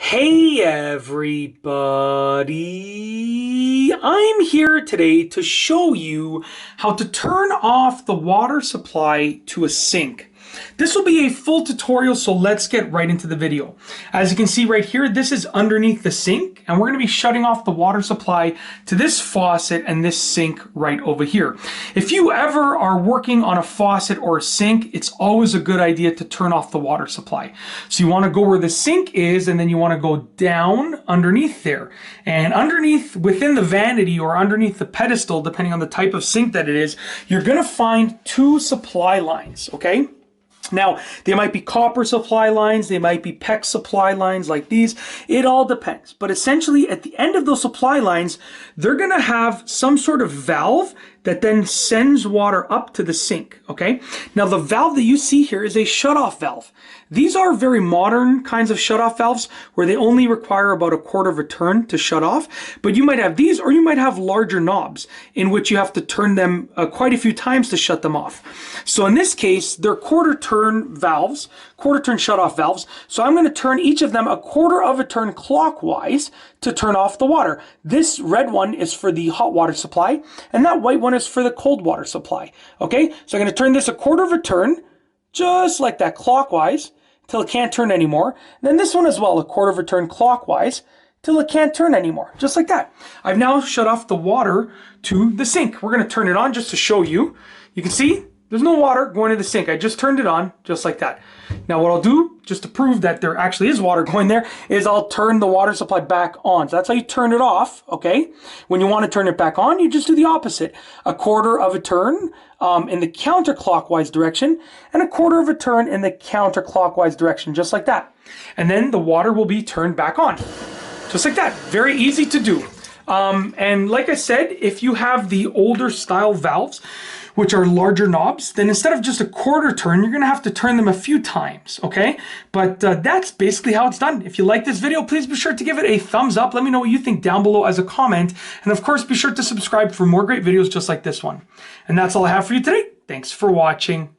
Hey everybody, I'm here today to show you how to turn off the water supply to a sink. This will be a full tutorial, so let's get right into the video. As you can see right here, this is underneath the sink, and we're going to be shutting off the water supply to this faucet and this sink right over here. If you ever are working on a faucet or a sink, it's always a good idea to turn off the water supply. So you want to go where the sink is, and then you want to go down underneath there. And underneath, within the vanity or underneath the pedestal, depending on the type of sink that it is, you're going to find two supply lines, okay? Now, they might be copper supply lines, they might be PEX supply lines like these. It all depends. But essentially, at the end of those supply lines, they're going to have some sort of valve that then sends water up to the sink, okay? Now, the valve that you see here is a shutoff valve. These are very modern kinds of shutoff valves where they only require about 1/4 of a turn to shut off. But you might have these, or you might have larger knobs in which you have to turn them quite a few times to shut them off. So in this case, they're 1/4 turn valves, 1/4 turn shutoff valves. So I'm going to turn each of them 1/4 of a turn clockwise to turn off the water. This red one is for the hot water supply, and that white one is for the cold water supply. Okay, so I'm going to turn this 1/4 of a turn, just like that, clockwise, till it can't turn anymore. And then this one as well, 1/4 of a turn clockwise, till it can't turn anymore, just like that. I've now shut off the water to the sink. We're going to turn it on just to show you. You can see there's no water going to the sink. I just turned it on, just like that. Now what I'll do, just to prove that there actually is water going there, is I'll turn the water supply back on. So that's how you turn it off, okay? When you want to turn it back on, you just do the opposite. 1/4 of a turn in the counterclockwise direction, and 1/4 of a turn in the counterclockwise direction, just like that. And then the water will be turned back on, just like that. Very easy to do. And like I said, if you have the older style valves, which are larger knobs, then instead of just 1/4 turn, you're going to have to turn them a few times, okay? But that's basically how it's done. If you like this video, please be sure to give it a thumbs up. Let me know what you think down below as a comment. And of course, be sure to subscribe for more great videos just like this one. And that's all I have for you today. Thanks for watching.